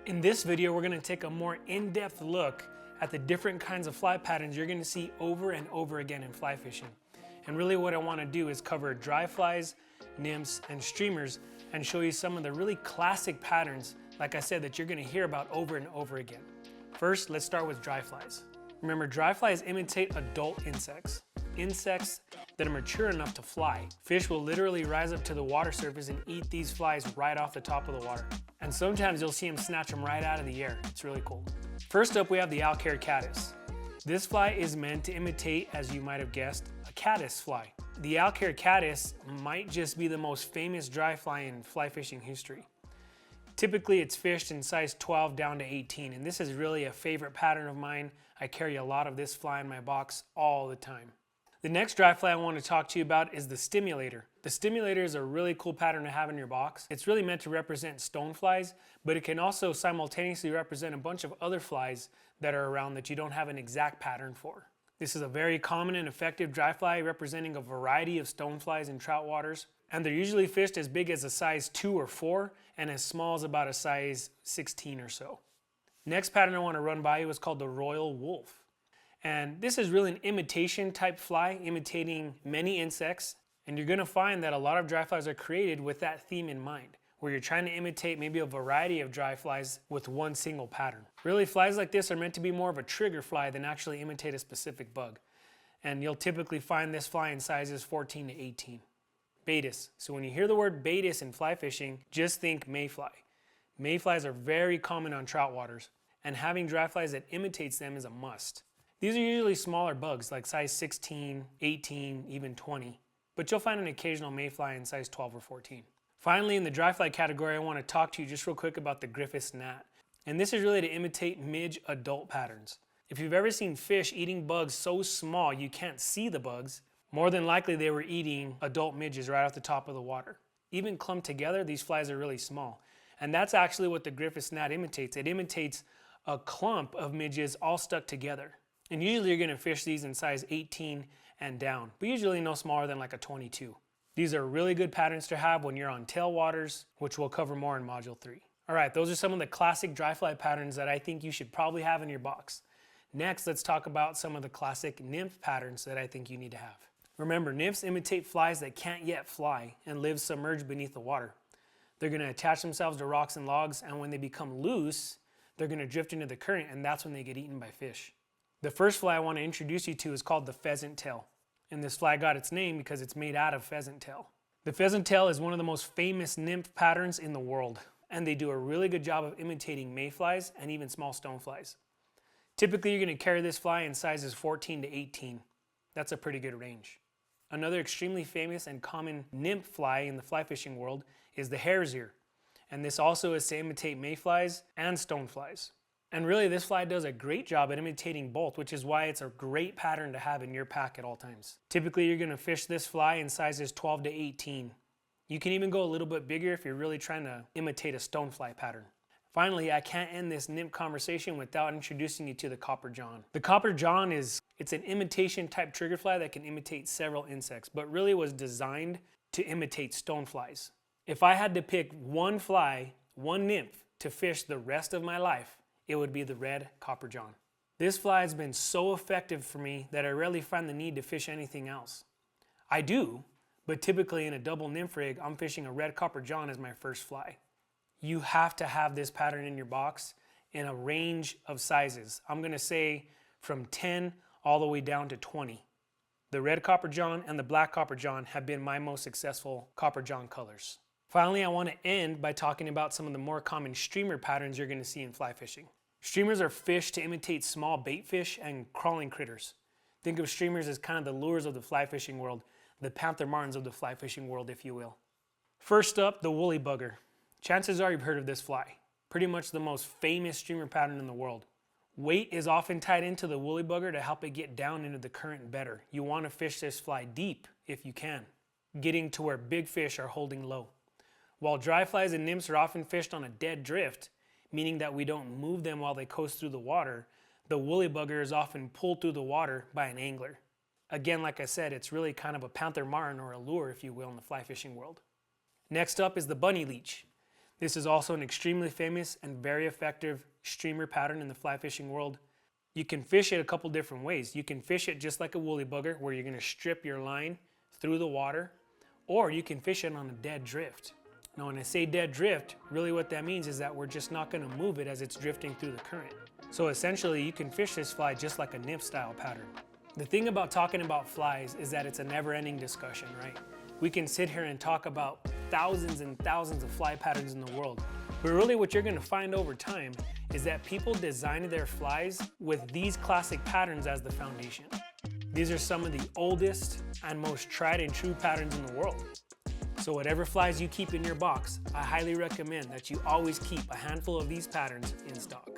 In this video, we're going to take a more in-depth look at the different kinds of fly patterns you're going to see over and over again in fly fishing. And really what I want to do is cover dry flies, nymphs, and streamers and show you some of the really classic patterns, like I said, that you're going to hear about over and over again. First, let's start with dry flies. Remember, dry flies imitate adult insects that are mature enough to fly. Fish will literally rise up to the water surface and eat these flies right off the top of the water. And sometimes you'll see them snatch them right out of the air. It's really cool. First up, we have the Alcaire caddis. This fly is meant to imitate, as you might have guessed, a caddis fly. The Alcaire caddis might just be the most famous dry fly in fly fishing history. Typically, it's fished in size 12 down to 18, and this is really a favorite pattern of mine. I carry a lot of this fly in my box all the time. The next dry fly I want to talk to you about is the Stimulator. The Stimulator is a really cool pattern to have in your box. It's really meant to represent stoneflies, but it can also simultaneously represent a bunch of other flies that are around that you don't have an exact pattern for. This is a very common and effective dry fly representing a variety of stoneflies in trout waters, and they're usually fished as big as a size 2 or 4 and as small as about a size 16 or so. Next pattern I want to run by you is called the Royal Wolf. And this is really an imitation type fly, imitating many insects. And you're going to find that a lot of dry flies are created with that theme in mind, where you're trying to imitate maybe a variety of dry flies with one single pattern. Really, flies like this are meant to be more of a trigger fly than actually imitate a specific bug. And you'll typically find this fly in sizes 14 to 18. Baetis. So when you hear the word Baetis in fly fishing, just think mayfly. Mayflies are very common on trout waters, and having dry flies that imitates them is a must. These are usually smaller bugs like size 16, 18, even 20, but you'll find an occasional mayfly in size 12 or 14. Finally, in the dry fly category, I want to talk to you just real quick about the Griffith's gnat. And this is really to imitate midge adult patterns. If you've ever seen fish eating bugs so small you can't see the bugs, more than likely they were eating adult midges right off the top of the water. Even clumped together, these flies are really small. And that's actually what the Griffith's gnat imitates. It imitates a clump of midges all stuck together. And usually you're going to fish these in size 18 and down, but usually no smaller than like a 22. These are really good patterns to have when you're on tail waters, which we'll cover more in Module 3. All right, those are some of the classic dry fly patterns that I think you should probably have in your box. Next, let's talk about some of the classic nymph patterns that I think you need to have. Remember, nymphs imitate flies that can't yet fly and live submerged beneath the water. They're going to attach themselves to rocks and logs, and when they become loose, they're going to drift into the current, and that's when they get eaten by fish. The first fly I want to introduce you to is called the Pheasant Tail. And this fly got its name because it's made out of pheasant tail. The Pheasant Tail is one of the most famous nymph patterns in the world, and they do a really good job of imitating mayflies and even small stoneflies. Typically, you're going to carry this fly in sizes 14 to 18. That's a pretty good range. Another extremely famous and common nymph fly in the fly fishing world is the hare's ear. And this also is to imitate mayflies and stoneflies. And really, this fly does a great job at imitating both, which is why it's a great pattern to have in your pack at all times. Typically, you're going to fish this fly in sizes 12 to 18. You can even go a little bit bigger if you're really trying to imitate a stonefly pattern. Finally, I can't end this nymph conversation without introducing you to the copper john. The copper john it's an imitation type trigger fly that can imitate several insects, but really was designed to imitate stoneflies. If I had to pick one fly, one nymph, to fish the rest of my life, it would be the red copper john. This fly has been so effective for me that I rarely find the need to fish anything else. I do, but typically in a double nymph rig, I'm fishing a red copper john as my first fly. You have to have this pattern in your box in a range of sizes. I'm going to say from 10 all the way down to 20. The red copper john and the black copper john have been my most successful copper john colors. Finally, I want to end by talking about some of the more common streamer patterns you're going to see in fly fishing. Streamers are fished to imitate small bait fish and crawling critters. Think of streamers as kind of the lures of the fly fishing world, the panther martins of the fly fishing world, if you will. First up, the woolly bugger. Chances are you've heard of this fly. Pretty much the most famous streamer pattern in the world. Weight is often tied into the woolly bugger to help it get down into the current better. You want to fish this fly deep if you can, getting to where big fish are holding low. While dry flies and nymphs are often fished on a dead drift, meaning that we don't move them while they coast through the water, the woolly bugger is often pulled through the water by an angler. Again, like I said, it's really kind of a panther martin or a lure, if you will, in the fly fishing world. Next up is the bunny leech. This is also an extremely famous and very effective streamer pattern in the fly fishing world. You can fish it a couple different ways. You can fish it just like a woolly bugger, where you're going to strip your line through the water, or you can fish it on a dead drift. Now when I say dead drift, really what that means is that we're just not going to move it as it's drifting through the current. So essentially you can fish this fly just like a nymph style pattern. The thing about talking about flies is that it's a never-ending discussion, right? We can sit here and talk about thousands and thousands of fly patterns in the world, but really what you're going to find over time is that people designed their flies with these classic patterns as the foundation. These are some of the oldest and most tried and true patterns in the world. So whatever flies you keep in your box, I highly recommend that you always keep a handful of these patterns in stock.